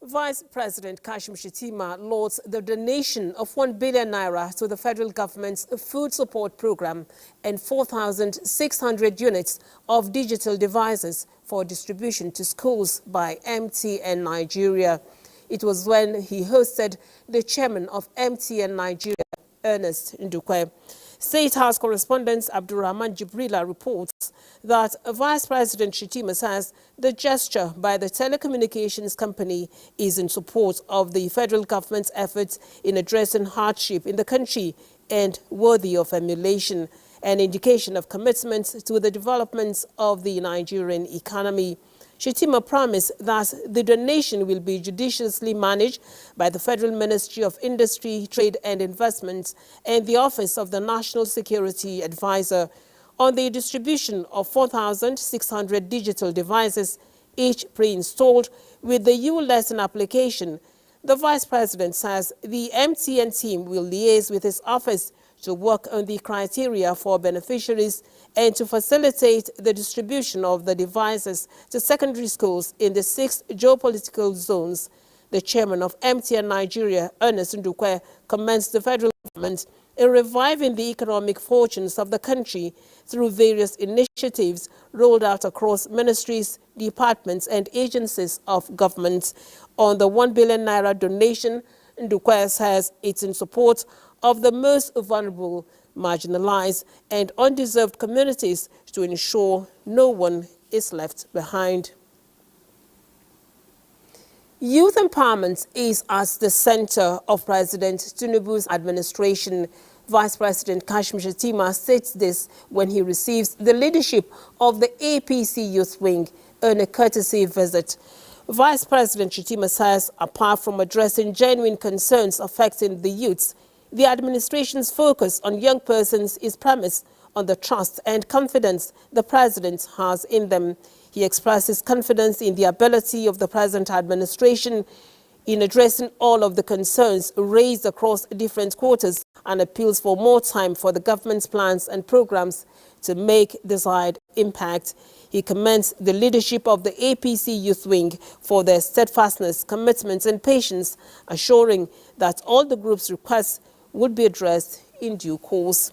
Vice President Kashim Shettima lauds the donation of 1 billion naira to the federal government's food support program and 4,600 units of digital devices for distribution to schools by NTA Nigeria. It was when he hosted the chairman of NTA Nigeria, Ernest Ndukwe. State House correspondent Abdurrahman Jibrila reports that Vice President Shettima says the gesture by the telecommunications company is in support of the federal government's efforts in addressing hardship in the country and worthy of emulation, an indication of commitment to the development of the Nigerian economy. Shettima promised that the donation will be judiciously managed by the Federal Ministry of Industry, Trade and Investment and the Office of the National Security Advisor. On the distribution of 4,600 digital devices, each pre-installed with the U-lesson application, the Vice President says the MTN team will liaise with his office to work on the criteria for beneficiaries and to facilitate the distribution of the devices to secondary schools in the 6 geopolitical zones. The chairman of NTA Nigeria, Ernest Ndukwe, commends the federal government in reviving the economic fortunes of the country through various initiatives rolled out across ministries, departments and agencies of government. On the 1 billion naira donation, Ndukwe says it's in support of the most vulnerable, marginalized and undeserved communities to ensure no one is left behind. Youth empowerment is at the center of President Tinubu's administration. Vice President Kashim Shettima states this when he receives the leadership of the APC Youth Wing on a courtesy visit. Vice President Shettima says, apart from addressing genuine concerns affecting the youths, the administration's focus on young persons is premised on the trust and confidence the president has in them. He expresses confidence in the ability of the present administration in addressing all of the concerns raised across different quarters and appeals for more time for the government's plans and programs to make desired impact. He commends the leadership of the APC Youth Wing for their steadfastness, commitment and patience, assuring that all the group's requests would be addressed in due course.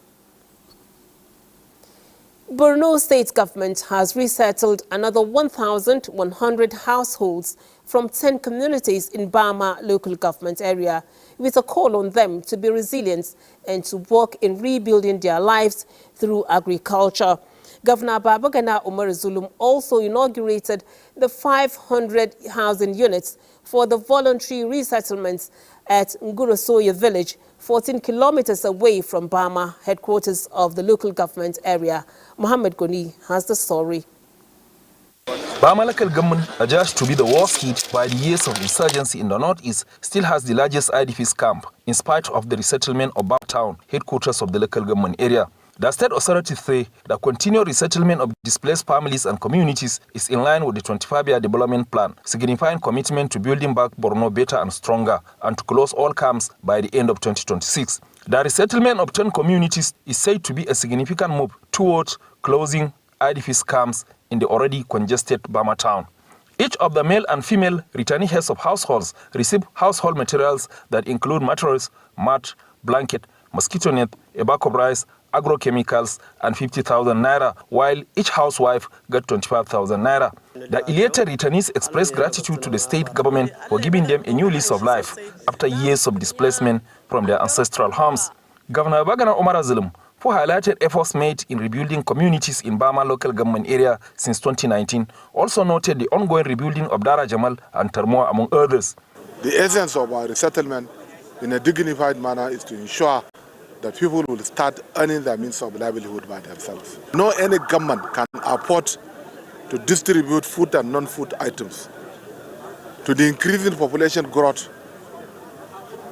Borno State government has resettled another 1,100 households from 10 communities in Bama local government area, with a call on them to be resilient and to work in rebuilding their lives through agriculture. Governor Babagana Umar Zulum also inaugurated the 500 housing units for the voluntary resettlements at Ngurosoye village, 14 kilometers away from Bama, headquarters of the local government area. Mohammed Goni has the story. Bama local government, adjudged to be the worst hit by the years of insurgency in the northeast, still has the largest IDPs camp, in spite of the resettlement of Bama town, headquarters of the local government area. The state authorities say the continued resettlement of displaced families and communities is in line with the 25-year development plan, signifying commitment to building back Borno better and stronger and to close all camps by the end of 2026. The resettlement of 10 communities is said to be a significant move towards closing IDPs camps in the already congested Bama town. Each of the male and female returning heads of households receive household materials that include mattress, mat, blanket, mosquito net, a bag of rice, agrochemicals and 50,000 naira, while each housewife got 25,000 naira. The elated returnees expressed gratitude to the state government for giving them a new lease of life after years of displacement from their ancestral homes. Governor Bagana Omar Zulum, who highlighted efforts made in rebuilding communities in Bama local government area since 2019, also noted the ongoing rebuilding of Dara Jamal and Termoa, among others. The essence of our resettlement in a dignified manner is to ensure that people will start earning their means of livelihood by themselves. No any government can afford to distribute food and non-food items to the increasing population growth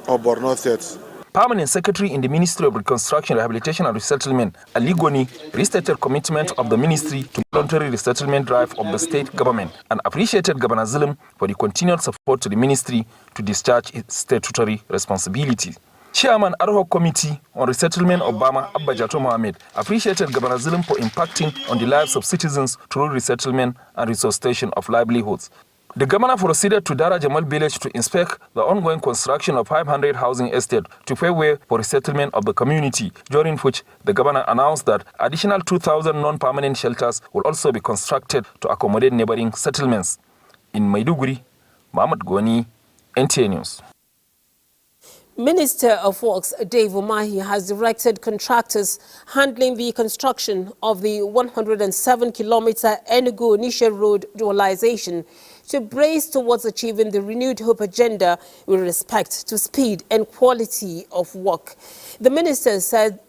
of Borno State. Permanent Secretary in the Ministry of Reconstruction, Rehabilitation and Resettlement, Ali Goni, restated commitment of the ministry to voluntary resettlement drive of the state government and appreciated Governor Zulum for the continued support to the ministry to discharge its statutory responsibilities. Chairman Ad Hoc Committee on Resettlement of Bama, Abba Jato Mohammed, appreciated Governor Zulum for impacting on the lives of citizens through resettlement and resuscitation of livelihoods. The governor proceeded to Dara Jamal village to inspect the ongoing construction of 500 housing estates to pave way for resettlement of the community, during which the governor announced that additional 2,000 non-permanent shelters will also be constructed to accommodate neighboring settlements. In Maiduguri, Mohammed Goni, NTA News. Minister of Works Dave Umahi has directed contractors handling the construction of the 107-kilometer Enugu-Onitsha Road dualization to brace towards achieving the renewed hope agenda with respect to speed and quality of work. The minister said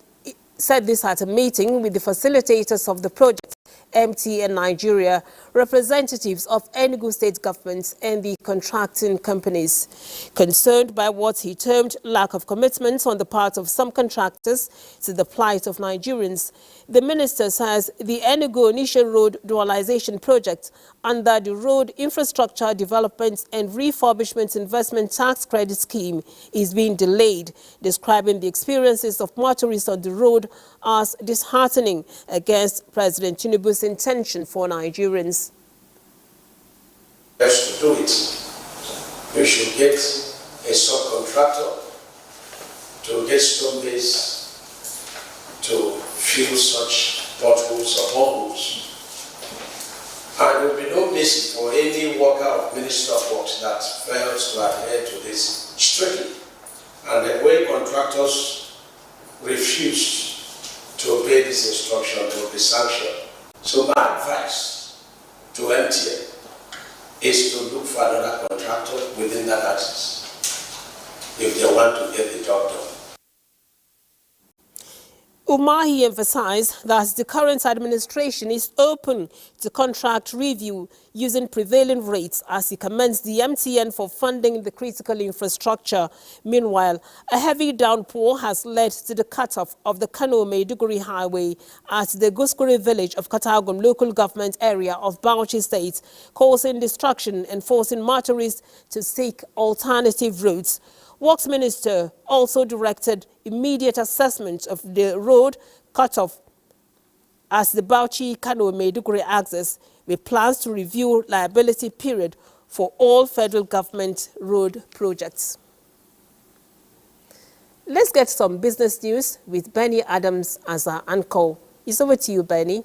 this at a meeting with the facilitators of the project, NTA Nigeria, representatives of Enugu state governments and the contracting companies. Concerned by what he termed lack of commitment on the part of some contractors to the plight of Nigerians, the minister says the Enugu-Onitsha Road dualization project under the Road Infrastructure Development and Refurbishment Investment Tax Credit Scheme is being delayed, describing the experiences of motorists on the road as disheartening against President Tinubu's intention for Nigerians. Best to do it. We should get a subcontractor to get stone base to fill such potholes or boreholes. And there will be no mercy for any worker of Ministry of Works that fails to adhere to this strictly. And the way contractors refuse to obey this instruction, they will be sanctioned. So my advice to NTA is to look for another contractor within that axis if they want to get the job done. Umahi emphasized that the current administration is open to contract review using prevailing rates as he commends the MTN for funding the critical infrastructure. Meanwhile, a heavy downpour has led to the cutoff of the Kano-Maiduguri highway at the Guskuri village of Katagum local government area of Bauchi State, causing destruction and forcing motorists to seek alternative routes. Works Minister also directed immediate assessment of the road cutoff as the Bauchi-Kano-Maiduguri axis, with plans to review liability period for all federal government road projects. Let's get some business news with Benny Adams as our anchor. It's over to you, Benny.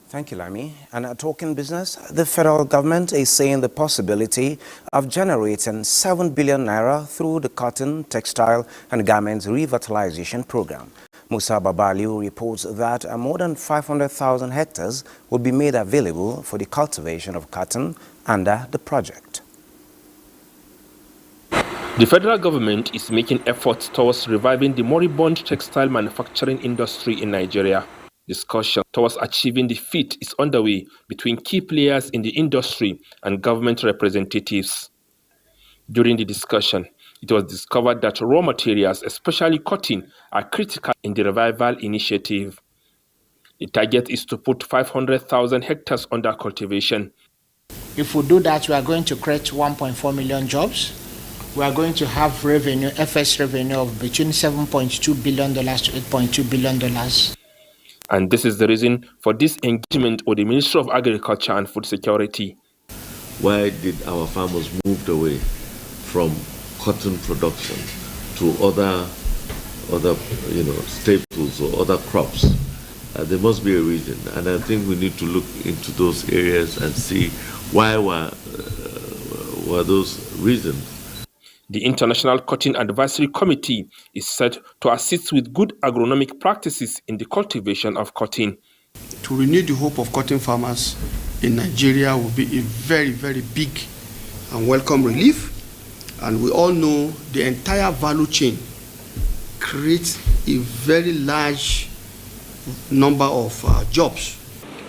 Thank you, Lami. And talking business, the federal government is seeing the possibility of generating 7 billion naira through the cotton, textile and garments revitalization program. Musa Babaliu reports that more than 500,000 hectares will be made available for the cultivation of cotton under the project. The federal government is making efforts towards reviving the moribund textile manufacturing industry in Nigeria. Discussion towards achieving the feat is underway between key players in the industry and government representatives. During the discussion, it was discovered that raw materials, especially cotton, are critical in the revival initiative. The target is to put 500,000 hectares under cultivation. If we do that, we are going to create 1.4 million jobs. We are going to have revenue, FS revenue of between $7.2 billion to $8.2 billion. And this is the reason for this engagement with the Ministry of Agriculture and Food Security. Why did our farmers move away from cotton production to other staples or other crops? There must be a reason, and I think we need to look into those areas and see why were those reasons. The International Cotton Advisory Committee is set to assist with good agronomic practices in the cultivation of cotton. To renew the hope of cotton farmers in Nigeria will be a very, very big and welcome relief. And we all know the entire value chain creates a very large number of jobs.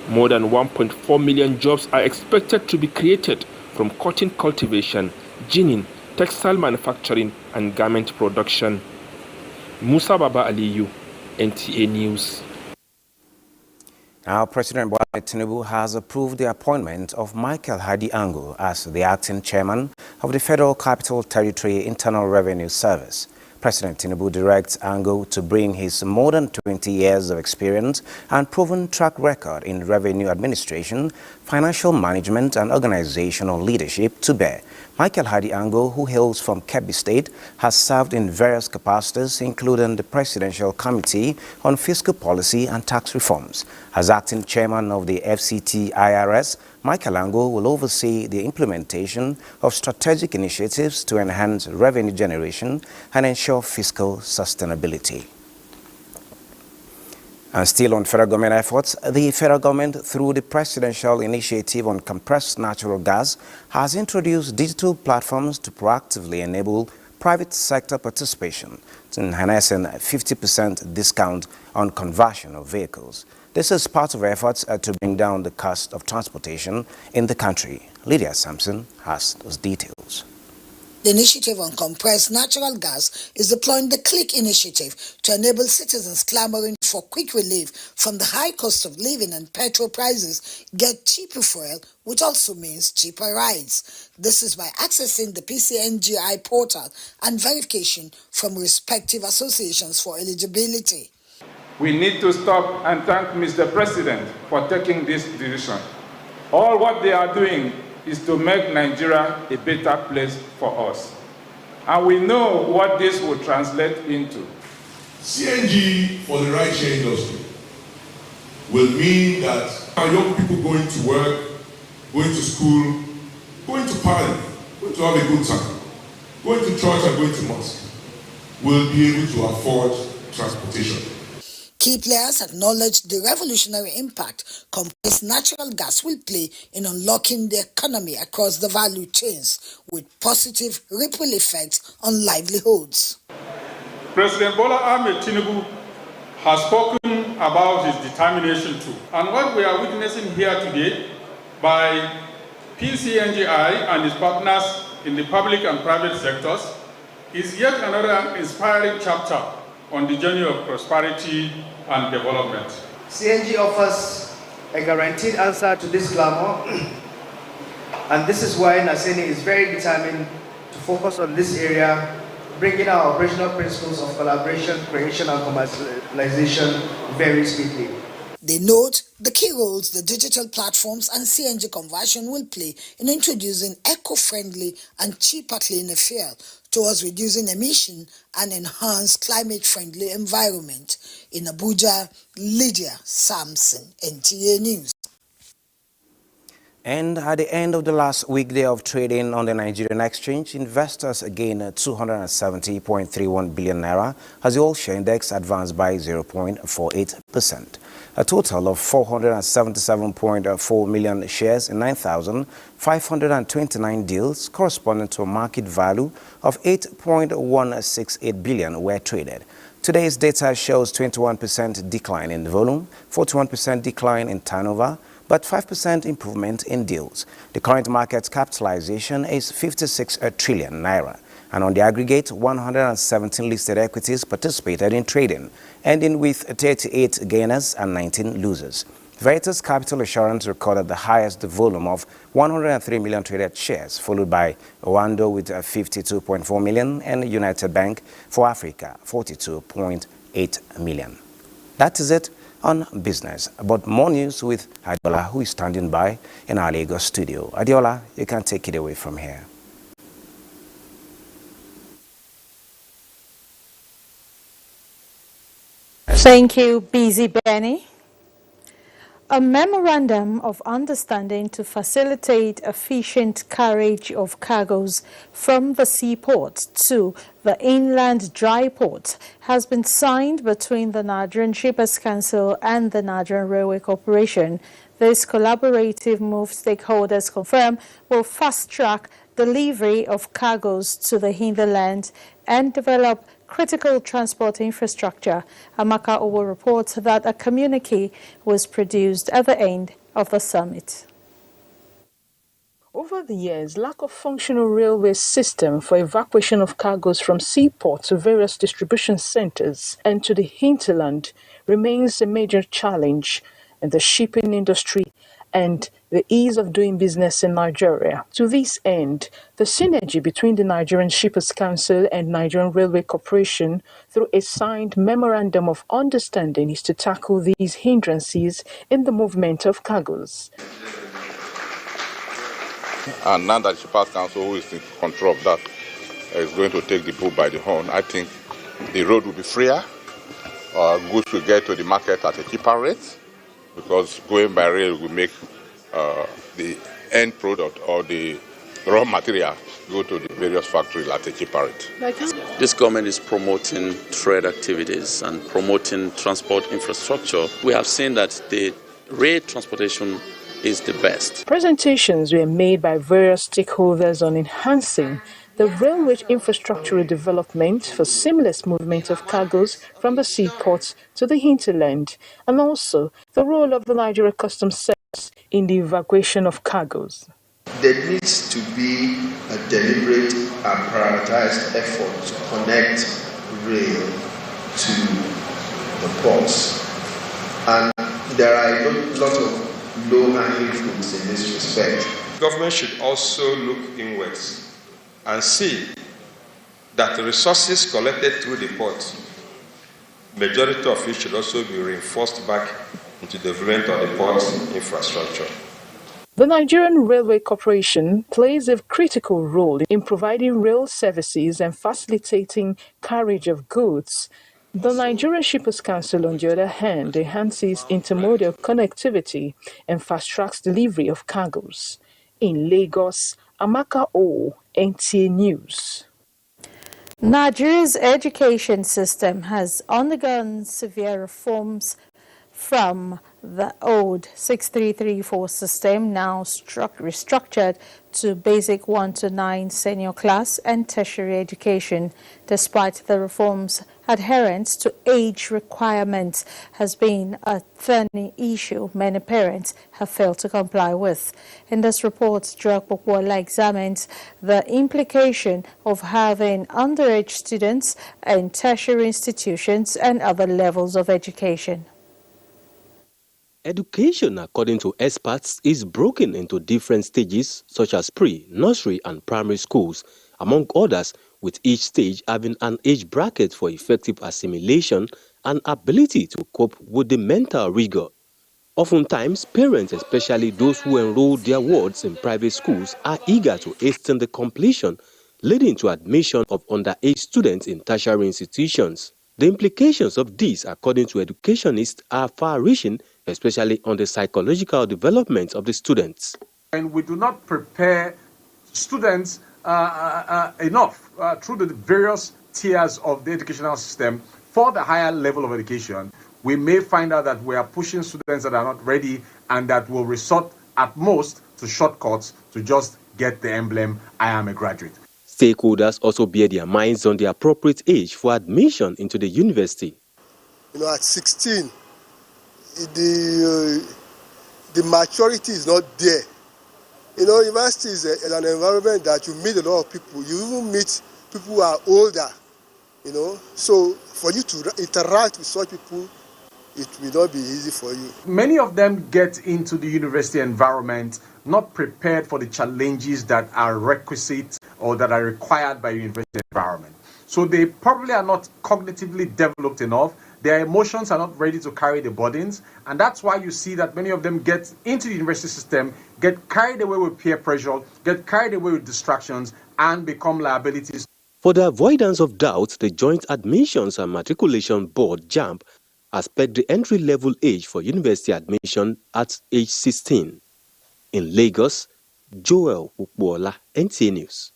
More than 1.4 million jobs are expected to be created from cotton cultivation, ginning, textile manufacturing and garment production. Musa Baba Aliyu, NTA News. Now, President Bola Tinubu has approved the appointment of Michael Hadi Angu as the acting chairman of the Federal Capital Territory Internal Revenue Service. President Tinubu directs Ango to bring his more than 20 years of experience and proven track record in revenue administration, financial management and organizational leadership to bear. Michael Hadi Ango, who hails from Kebbi State, has served in various capacities, including the Presidential Committee on Fiscal Policy and Tax Reforms. As acting chairman of the FCT IRS, Michael Ango will oversee the implementation of strategic initiatives to enhance revenue generation and ensure fiscal sustainability. And still on federal government efforts, the federal government, through the Presidential Initiative on Compressed Natural Gas, has introduced digital platforms to proactively enable private sector participation, enhancing a 50% discount on conversion of vehicles. This is part of efforts to bring down the cost of transportation in the country. Lydia Sampson has those details. The initiative on compressed natural gas is deploying the CLICK initiative to enable citizens clamoring for quick relief from the high cost of living and petrol prices get cheaper fuel, which also means cheaper rides. This is by accessing the PCNGI portal and verification from respective associations for eligibility. We need to stop and thank Mr. President for taking this decision. All what they are doing is to make Nigeria a better place for us. And we know what this will translate into. CNG for the rideshare industry will mean that our young people going to work, going to school, going to party, going to have a good time, going to church and going to mosque, will be able to afford transportation. Key players acknowledged the revolutionary impact compressed natural gas will play in unlocking the economy across the value chains, with positive ripple effects on livelihoods. President Bola Ahmed Tinubu has spoken about his determination too. And what we are witnessing here today by PCNGI and its partners in the public and private sectors is yet another inspiring chapter on the journey of prosperity and development. CNG offers a guaranteed answer to this clamor, and this is why Naseni is very determined to focus on this area, bringing our operational principles of collaboration, creation, and commercialization very speedily. They note the key roles the digital platforms and CNG conversion will play in introducing eco-friendly and cheaper cleaner fuel towards reducing emission and enhanced climate-friendly environment. In Abuja, Lydia Sampson, NTA News. And at the end of the last weekday of trading on the Nigerian exchange, investors gained 270.31 billion naira as the all-share index advanced by 0.48%. A total of 477.4 million shares in 9,529 deals, corresponding to a market value of 8.168 billion, were traded. Today's data shows 21% decline in volume, 41% decline in turnover, but 5% improvement in deals. The current market capitalization is 56 trillion naira. And on the aggregate, 117 listed equities participated in trading, ending with 38 gainers and 19 losers. Veritas Capital Assurance recorded the highest volume of 103 million traded shares, followed by Owando with 52.4 million and United Bank for Africa, 42.8 million. That is it on business. But more news with Adiola, who is standing by in our Lagos studio. Adiola, you can take it away from here. Thank you, Busy Benny. A memorandum of understanding to facilitate efficient carriage of cargoes from the seaport to the inland dry port has been signed between the Nigerian Shippers Council and the Nigerian Railway Corporation. This collaborative move, stakeholders confirm, will fast-track delivery of cargoes to the hinterland and develop critical transport infrastructure. Amaka Owo reports that a communique was produced at the end of the summit. Over the years, lack of functional railway system for evacuation of cargoes from seaports to various distribution centers and to the hinterland remains a major challenge in the shipping industry and the ease of doing business in Nigeria. To this end, the synergy between the Nigerian Shippers Council and Nigerian Railway Corporation through a signed memorandum of understanding is to tackle these hindrances in the movement of cargoes. And now that the Shippers Council, who is in control of that, is going to take the bull by the horn, I think the road will be freer. Goods will get to the market at a cheaper rate, because going by rail will make the end product or the raw material go to the various factories at a cheaper rate. This government is promoting trade activities and promoting transport infrastructure. We have seen that the rail transportation is the best. Presentations were made by various stakeholders on enhancing the railway infrastructural development for seamless movement of cargoes from the seaports to the hinterland, and also the role of the Nigeria Customs Service in the evacuation of cargoes. There needs to be a deliberate and prioritized effort to connect rail to the ports. And there are a lot of low-hanging fruits in this respect. Government should also look inwards and see that the resources collected through the port, majority of it should also be reinforced back into the development of the port infrastructure. The Nigerian Railway Corporation plays a critical role in providing rail services and facilitating carriage of goods. The Nigerian Shippers Council, on the other hand, enhances intermodal connectivity and fast-tracks delivery of cargoes. In Lagos, Amaka O, NTA News. Nigeria's education system has undergone severe reforms from the old 6334 system, now restructured to basic 1 to 9 senior class and tertiary education. Despite the reforms, adherence to age requirements has been a thorny issue many parents have failed to comply with. In this report, Drug Bokwola examines the implication of having underage students in tertiary institutions and other levels of education. Education, according to experts, is broken into different stages such as pre, nursery and primary schools, among others, with each stage having an age bracket for effective assimilation and ability to cope with the mental rigor. Oftentimes, parents, especially those who enroll their wards in private schools, are eager to hasten the completion, leading to admission of underage students in tertiary institutions. The implications of this, according to educationists, are far-reaching, especially on the psychological development of the students. And we do not prepare students enough through the various tiers of the educational system for the higher level of education. We may find out that we are pushing students that are not ready and that will resort at most to shortcuts to just get the emblem, I am a graduate. Stakeholders also bear their minds on the appropriate age for admission into the university. At 16, the maturity is not there. University is an environment that you meet a lot of people. You even meet people who are older, So for you to interact with such people, it will not be easy for you. Many of them get into the university environment not prepared for the challenges that are requisite or that are required by the university environment. So they probably are not cognitively developed enough. Their emotions are not ready to carry the burdens. And that's why you see that many of them get into the university system, get carried away with peer pressure, get carried away with distractions, and become liabilities. For the avoidance of doubt, the Joint Admissions and Matriculation Board, JAMB, has pegged the entry-level age for university admission at age 16. In Lagos, Joel Bokwola, NTA News.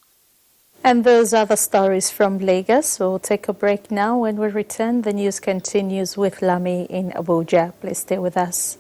And those are the stories from Lagos. We'll take a break now. When we return, the news continues with Lami in Abuja. Please stay with us.